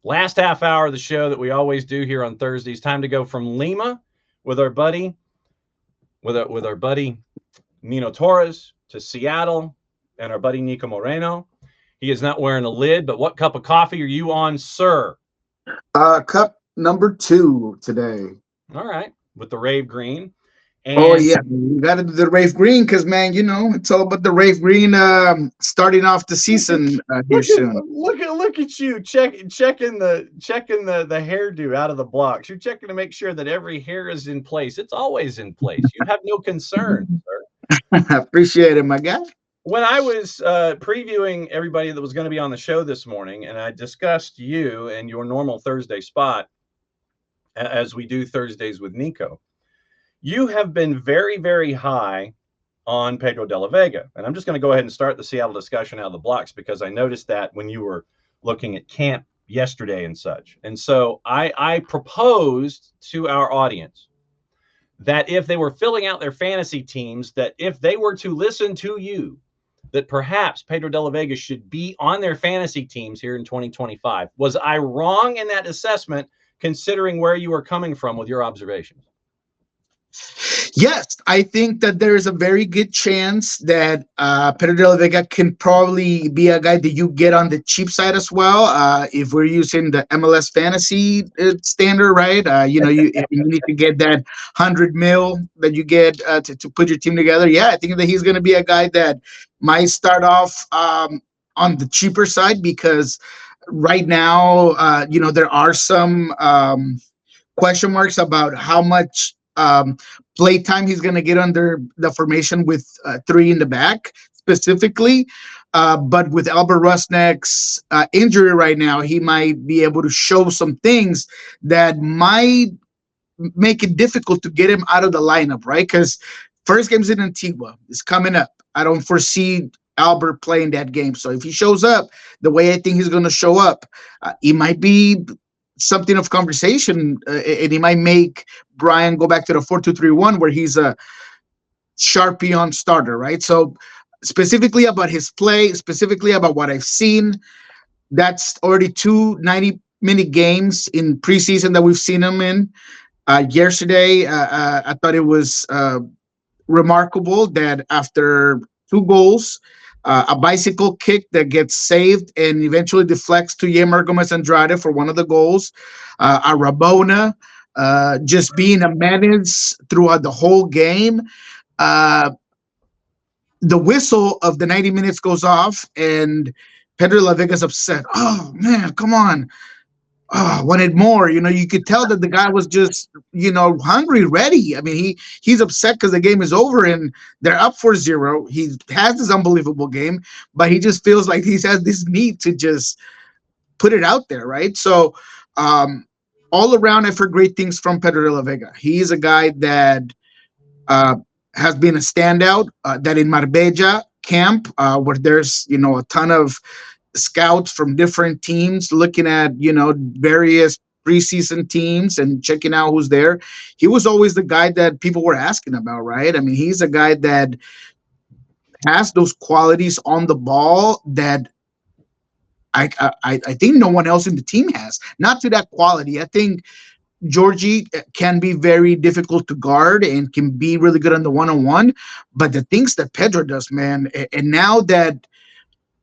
Last half hour of the show that we always do here on Thursdays. Time to go from Lima with our buddy, Nino Torres to Seattle and our buddy Nico Moreno. He is not wearing a lid, but what cup of coffee are you on, sir? Cup number 2 today. All right, with the Rave Green. Oh And yeah, you got to do the Rave Green because, man, it's all about the Rave Green. Starting off the season here soon. Look at you checking the hairdo out of the blocks. You're checking to make sure that every hair is in place. It's always in place. You have no concern, sir. I appreciate it, my guy. When I was previewing everybody that was going to be on the show this morning, and I discussed you and your normal Thursday spot, as we do Thursdays with Niko, you have been very, very high on Pedro de LaVega. And I'm just going to go ahead and start the Seattle discussion out of the blocks because I noticed that when you were looking at camp yesterday and such. And so I proposed to our audience that if they were filling out their fantasy teams, that if they were to listen to you, that perhaps Pedro de LaVega should be on their fantasy teams here in 2025. Was I wrong in that assessment, considering where you were coming from with your observations? Yes, I think that there is a very good chance that Pedro de La Vega can probably be a guy that you get on the cheap side as well. If we're using the MLS fantasy standard, right? You need to get that 100 mil that you get to put your team together. Yeah, I think that he's going to be a guy that might start off on the cheaper side because right now, there are some question marks about how much play time he's going to get under the formation with 3 in the back specifically. But with Albert Rusnak's injury right now, he might be able to show some things that might make it difficult to get him out of the lineup, right? Because first game's in Antigua. It's coming up. I don't foresee Albert playing that game. So if he shows up the way I think he's going to show up, he might be something of conversation, and he might make Brian go back to the 4-2-3-1 where he's a Sharpie on starter, right? So specifically about his play, specifically about what I've seen, that's already 2 90-minute games in preseason that we've seen him in. Yesterday, I thought it was remarkable that after 2 goals, a bicycle kick that gets saved and eventually deflects to Yemer Gomez Andrade for one of the goals. A Rabona just being a menace throughout the whole game. The whistle of the 90 minutes goes off, and Pedro de La Vega's upset. Oh, man, come on. Oh, wanted more. You could tell that the guy was just, hungry, ready. I mean, he's upset because the game is over and they're up 4-0. He has this unbelievable game, but he just feels like he has this need to just put it out there, right? So all around, I've heard great things from Pedro de La Vega. He's a guy that has been a standout, that in Marbella camp, where there's, a ton of scouts from different teams looking at various preseason teams and checking out who's there. He was always the guy that people were asking about, right? I mean, he's a guy that has those qualities on the ball that I think no one else in the team has. Not to that quality. I think Georgie can be very difficult to guard and can be really good on the one-on-one, but the things that Pedro does, man, and now that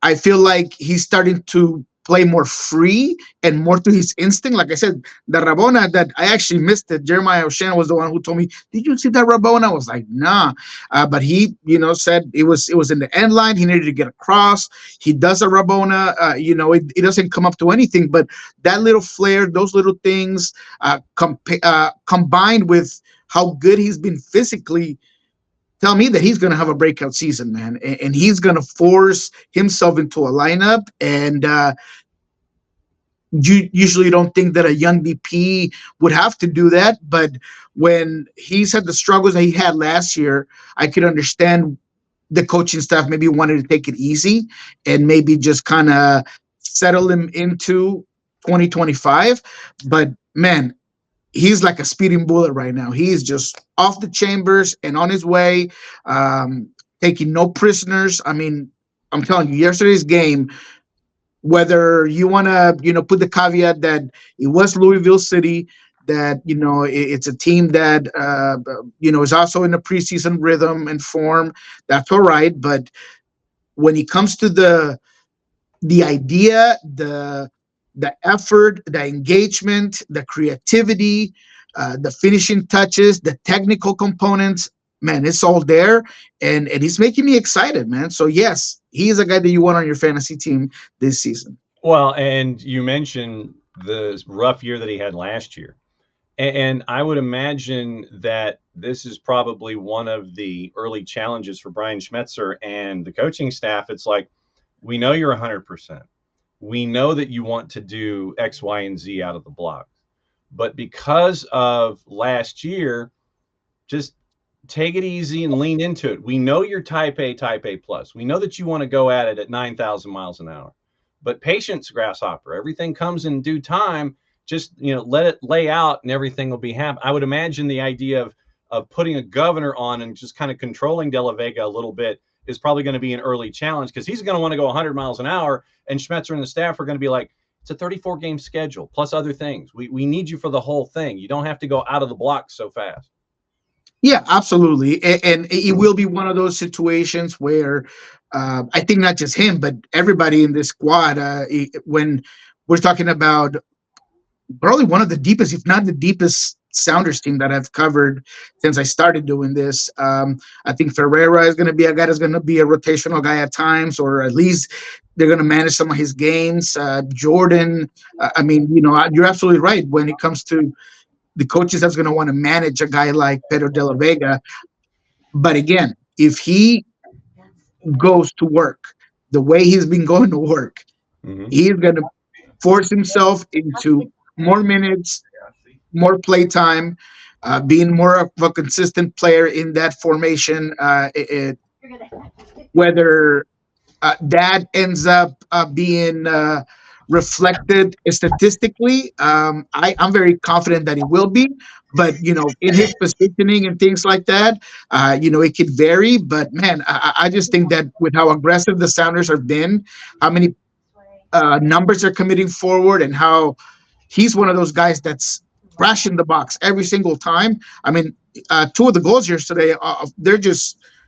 I feel like he's starting to play more free and more to his instinct. Like I said, the Rabona that I actually missed it. Jeremiah O'Shannon was the one who told me, "Did you see that Rabona?" I was like, "Nah," but he, said it was in the end line. He needed to get across. He does a Rabona. It doesn't come up to anything, but that little flair, those little things, combined with how good he's been physically, tell me that he's going to have a breakout season, man, and he's going to force himself into a lineup. And you usually don't think that a young BP would have to do that, but when he's had the struggles that he had last year, I could understand the coaching staff maybe wanted to take it easy and maybe just kind of settle him into 2025. But man, he's like a speeding bullet right now. He's just off the chambers and on his way, taking no prisoners. I mean, I'm telling you, yesterday's game, whether you want to, put the caveat that it was Louisville City, that, it's a team that, is also in a preseason rhythm and form. That's all right. But when it comes to the idea, the effort, the engagement, the creativity, the finishing touches, the technical components, man, it's all there, and he's making me excited, man. So yes, he is a guy that you want on your fantasy team this season. Well, and you mentioned the rough year that he had last year. And I would imagine that this is probably one of the early challenges for Brian Schmetzer and the coaching staff. It's like, we know you're 100%. We know that you want to do X, Y, and Z out of the block. But because of last year, just take it easy and lean into it. We know you're type A plus. We know that you want to go at it at 9,000 miles an hour. But patience, grasshopper. Everything comes in due time. Just, let it lay out and everything will be happy. I would imagine the idea of putting a governor on and just kind of controlling De La Vega a little bit is probably going to be an early challenge, because he's going to want to go 100 miles an hour, and Schmetzer and the staff are going to be like, it's a 34-game schedule plus other things. We need you for the whole thing. You don't have to go out of the blocks so fast. Yeah, absolutely. And it will be one of those situations where I think not just him, but everybody in this squad, when we're talking about probably one of the deepest, if not the deepest, Sounders team that I've covered since I started doing this. I think Ferreira is going to be a guy that's going to be a rotational guy at times, or at least they're going to manage some of his games. Jordan, you're absolutely right. When it comes to the coaches that's going to want to manage a guy like Pedro de La Vega. But again, if he goes to work the way he's been going to work, he's going to force himself into more minutes, more play time, being more of a consistent player in that formation. Whether that ends up being reflected statistically, I'm very confident that it will be. But in his positioning and things like that, it could vary. But man, I just think that with how aggressive the Sounders have been, how many numbers they're committing forward, and how he's one of those guys that's crashing the box every single time. I mean, two of the goals yesterday,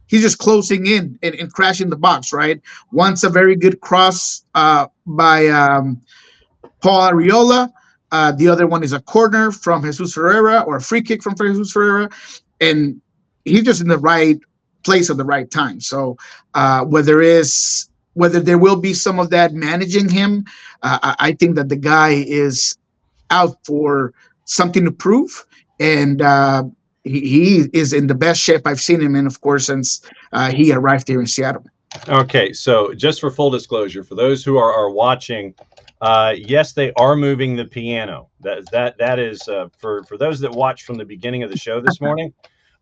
he's just closing in and crashing the box, right? Once a very good cross by Paul Arriola. The other one is a corner from Jesus Ferreira, or a free kick from Jesus Ferreira. And he's just in the right place at the right time. So whether there will be some of that managing him, I think that the guy is out for something to prove. And he is in the best shape I've seen him in, of course, since he arrived here in Seattle. Okay, so just for full disclosure, for those who are watching, yes, they are moving the piano. That is for those that watched from the beginning of the show this morning.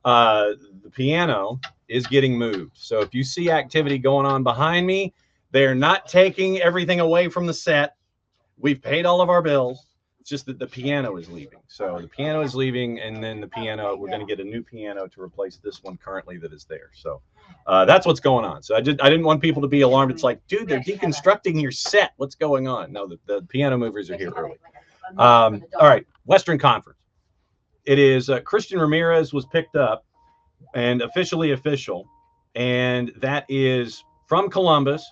The piano is getting moved. So if you see activity going on behind me, they're not taking everything away from the set. We've paid all of our bills. It's just that the piano is leaving. So the piano is leaving, and then we're going to get a new piano to replace this one currently that is there. So that's what's going on. So I didn't want people to be alarmed. It's like, dude, they're deconstructing your set. What's going on? No, the piano movers are here early. All right, Western Conference. It is Christian Ramirez was picked up and officially official, and that is from Columbus,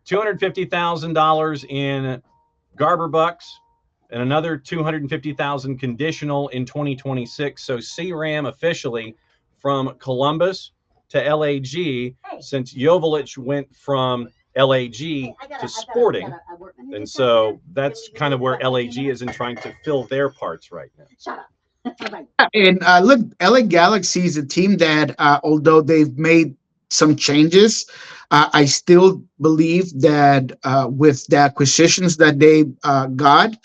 $250,000 in Garber bucks, and another $250,000 conditional in 2026. So CRAM officially from Columbus to LAG, since Joveljic went from LAG to Sporting. And so that's kind of where LAG is in trying to fill their parts right now. Shut up. And look, LA Galaxy is a team that, although they've made some changes, I still believe that with the acquisitions that they got,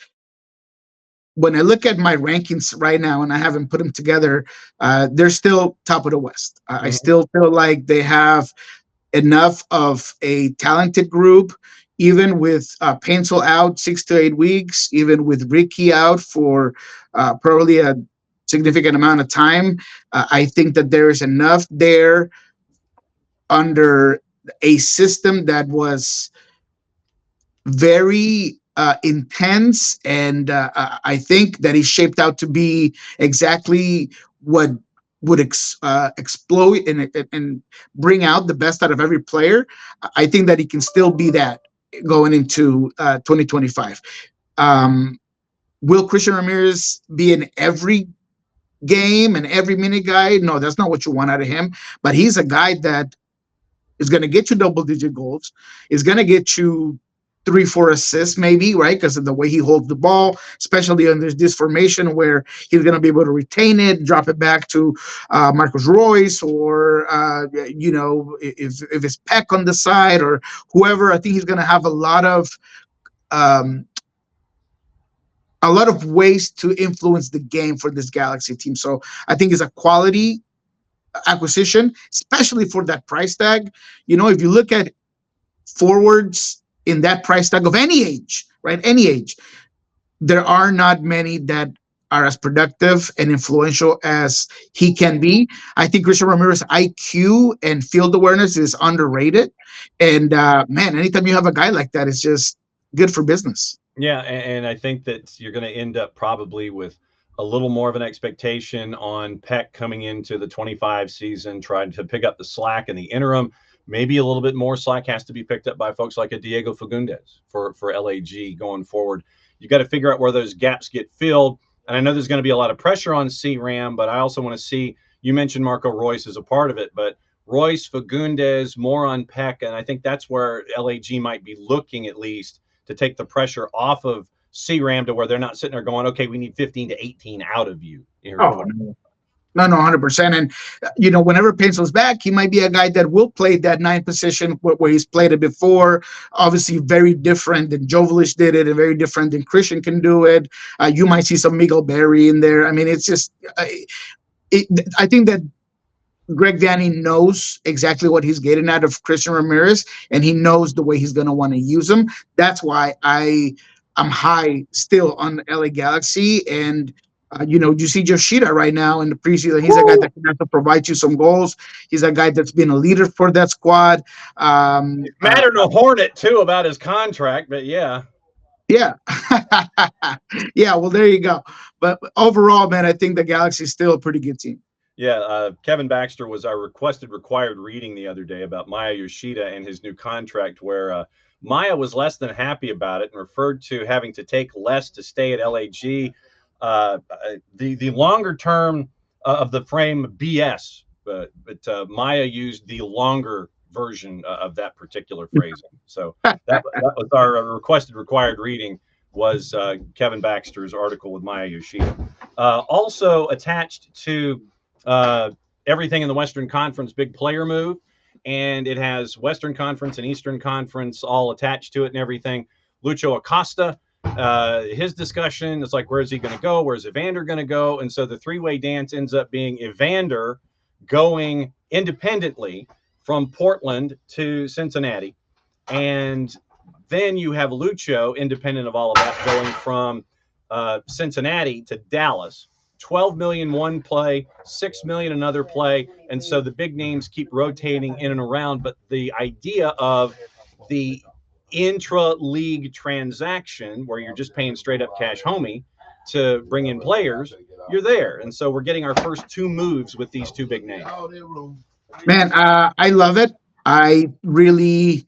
when I look at my rankings right now, and I haven't put them together, they're still top of the West. I still feel like they have enough of a talented group, even with Pencil out 6 to 8 weeks, even with Ricky out for probably a significant amount of time. I think that there is enough there under a system that was very intense, and I think that he's shaped out to be exactly what would exploit and bring out the best out of every player. I think that he can still be that going into 2025. Um, will Christian Ramirez be in every game and every minute guy? No, that's not what you want out of him. But he's a guy that is going to get you double digit goals, is going to get you 3, 4 assists, maybe, right? Because of the way he holds the ball, especially under this formation where he's going to be able to retain it, drop it back to Marcus Royce, or if it's Peck on the side or whoever. I think he's going to have um, a lot of ways to influence the game for this Galaxy team. So I think it's a quality acquisition, especially for that price tag. If you look at forwards in that price tag of any age, right? Any age, there are not many that are as productive and influential as he can be. I think Christian Ramirez's IQ and field awareness is underrated. And man, anytime you have a guy like that, it's just good for business. Yeah, and I think that you're going to end up probably with a little more of an expectation on Peck coming into the 25 season, trying to pick up the slack in the interim. Maybe a little bit more slack has to be picked up by folks like a Diego Fagundes for LAG going forward. You got to figure out where those gaps get filled. And I know there's going to be a lot of pressure on C-Ram, but I also want to see, you mentioned Marco Royce as a part of it, but Royce, Fagundes, more on Peck. And I think that's where LAG might be looking, at least, to take the pressure off of C-Ram to where they're not sitting there going, okay, we need 15 to 18 out of you. Oh, no, 100%. And, whenever Pencil's back, he might be a guy that will play that 9 position where he's played it before. Obviously, very different than Joveljic did it, and very different than Christian can do it. You might see some Miguel Berry in there. I mean, it's just, I think that Greg Vanney knows exactly what he's getting out of Christian Ramirez, and he knows the way he's going to want to use him. That's why I'm high still on the LA Galaxy. And, you see Yoshida right now in the preseason. He's a guy that can have to provide you some goals. He's a guy that's been a leader for that squad. Mattered to Hornet, too, about his contract, but yeah. Yeah. Yeah, well, there you go. But overall, man, I think the Galaxy is still a pretty good team. Yeah, Kevin Baxter was our required reading the other day about Maya Yoshida and his new contract, where Maya was less than happy about it and referred to having to take less to stay at LAG. The longer term of the frame BS, but Maya used the longer version of that particular phrasing. So that was our required reading, was Kevin Baxter's article with Maya Yoshida. Also attached to everything in the Western Conference, big player move, and it has Western Conference and Eastern Conference all attached to it and everything. Lucho Acosta, his discussion is like, where's he going to go? Where's Evander going to go? And so the three-way dance ends up being Evander going independently from Portland to Cincinnati. And then you have Lucho, independent of all of that, going from Cincinnati to Dallas. 12 million one play, 6 million another play. And so the big names keep rotating in and around. But the idea of the intra-league transaction where you're just paying straight up cash homie to bring in players, you're there. And so we're getting our first 2 moves with these 2 big names. Man, I love it. I really,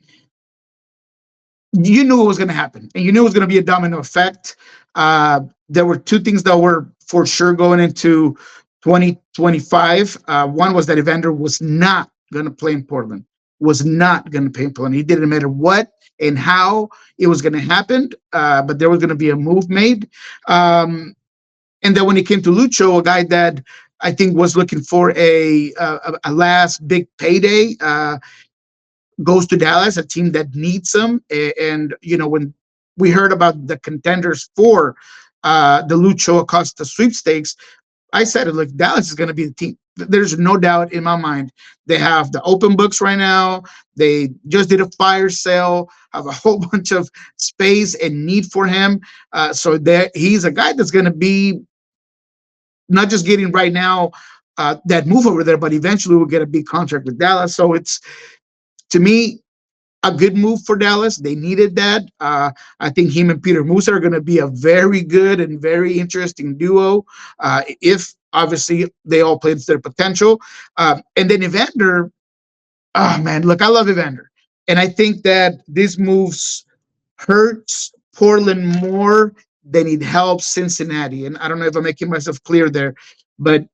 you knew it was going to happen, and you knew it was going to be a domino effect. There were 2 things that were for sure going into 2025. One was that Evander was not going to play in Portland, was not going to play in Portland. He didn't matter what and how it was going to happen, but there was going to be a move made. And then when it came to Lucho, a guy that I think was looking for a last big payday, goes to Dallas, a team that needs him. And, when we heard about the contenders for the Lucho Acosta sweepstakes, I said it, look, Dallas is going to be the team. There's no doubt in my mind. They have the open books right now. They just did a fire sale, have a whole bunch of space and need for him. So he's a guy that's going to be not just getting right now that move over there, but eventually will get a big contract with Dallas. So it's, to me, a good move for Dallas. They needed that. I think him and Peter Musa are going to be a very good and very interesting duo. If obviously they all played to their potential. And then Evander, oh man, look, I love Evander. And I think that this moves hurts Portland more than it helps Cincinnati. And I don't know if I'm making myself clear there, but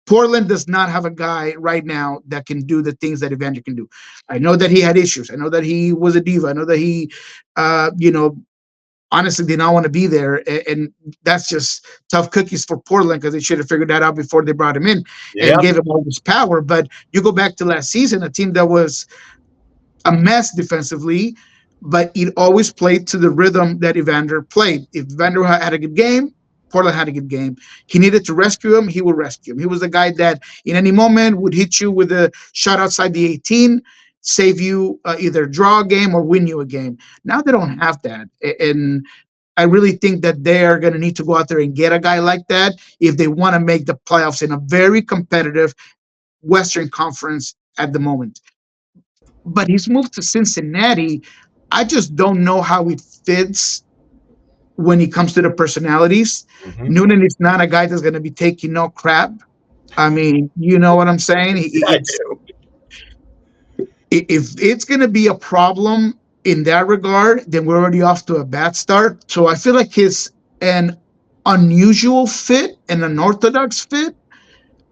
Portland does not have a guy right now that can do the things that Evander can do. I know that he had issues. I know that he was a diva. I know that he, honestly did not want to be there. And that's just tough cookies for Portland because they should have figured that out before they brought him in and gave him all this power. But you go back to last season, a team that was a mess defensively, but it always played to the rhythm that Evander played. If Evander had a good game, Portland had a good game. He needed to rescue him, he would rescue him. He was the guy that in any moment would hit you with a shot outside the 18, save you either draw a game or win you a game. Now they don't have that. And I really think that they are going to need to go out there and get a guy like that if they want to make the playoffs in a very competitive Western Conference at the moment. But his move to Cincinnati, I just don't know how it fits when it comes to the personalities. Noonan is not a guy that's going to be taking no crap. I mean, you know what I'm saying? If it's going to be a problem in that regard, then we're already off to a bad start. So I feel like he's an unusual fit, an unorthodox fit.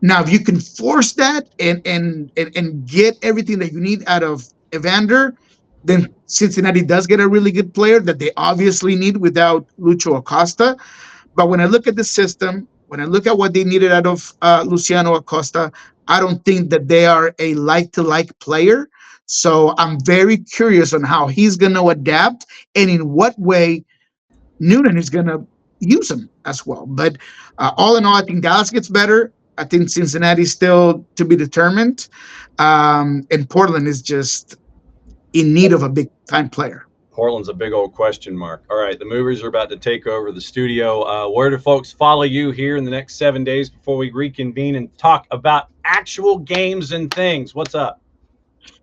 Now, if you can force that and get everything that you need out of Evander, then Cincinnati does get a really good player that they obviously need without Lucho Acosta. But when I look at the system, when I look at what they needed out of Luciano Acosta, I don't think that they are a like-to-like player. So I'm very curious on how he's going to adapt and in what way Noonan is going to use him as well. But all in all, I think Dallas gets better. I think Cincinnati is still to be determined. And Portland is just in need of a big-time player. Portland's a big old question mark. All right, the movers are about to take over the studio. Where do folks follow you here in the next 7 days before we reconvene and talk about actual games and things? What's up?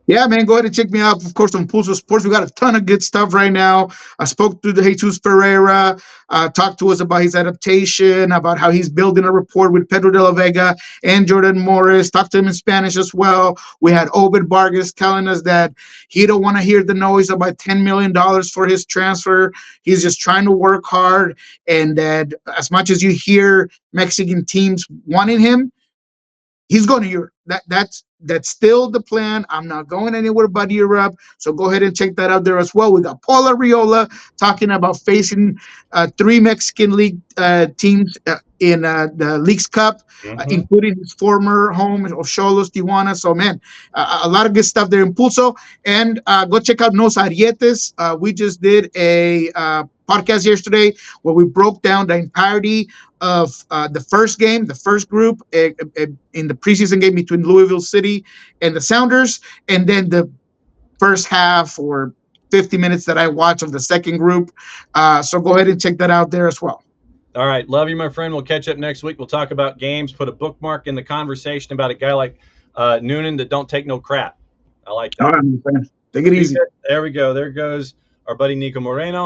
Yeah, man, go ahead and check me out, of course, on Pulso Sports. We got a ton of good stuff right now. I spoke to the Jesus Pereira, talked to us about his adaptation, about how he's building a rapport with Pedro de LaVega and Jordan Morris. Talked to him in Spanish as well. We had Obed Vargas telling us that he don't want to hear the noise about $10 million for his transfer. He's just trying to work hard, and that as much as you hear Mexican teams wanting him, he's going to Europe. That's still the plan. I'm not going anywhere but Europe. So go ahead and check that out there as well. We got Paul Arriola talking about facing 3 Mexican league teams in the Leagues Cup, including his former home of Xolos, Tijuana. So, man, a lot of good stuff there in Pulso. And go check out Nos Arietes. We just did a podcast yesterday where we broke down the entirety of the first game, the first group in the preseason game between Louisville City and the Sounders, and then the first half or 50 minutes that I watched of the second group. So go ahead and check that out there as well. All right. Love you, my friend. We'll catch up next week. We'll talk about games, put a bookmark in the conversation about a guy like Noonan that don't take no crap. I like that. All right, my friend. Take it easy. There we go. There goes our buddy Niko Moreno.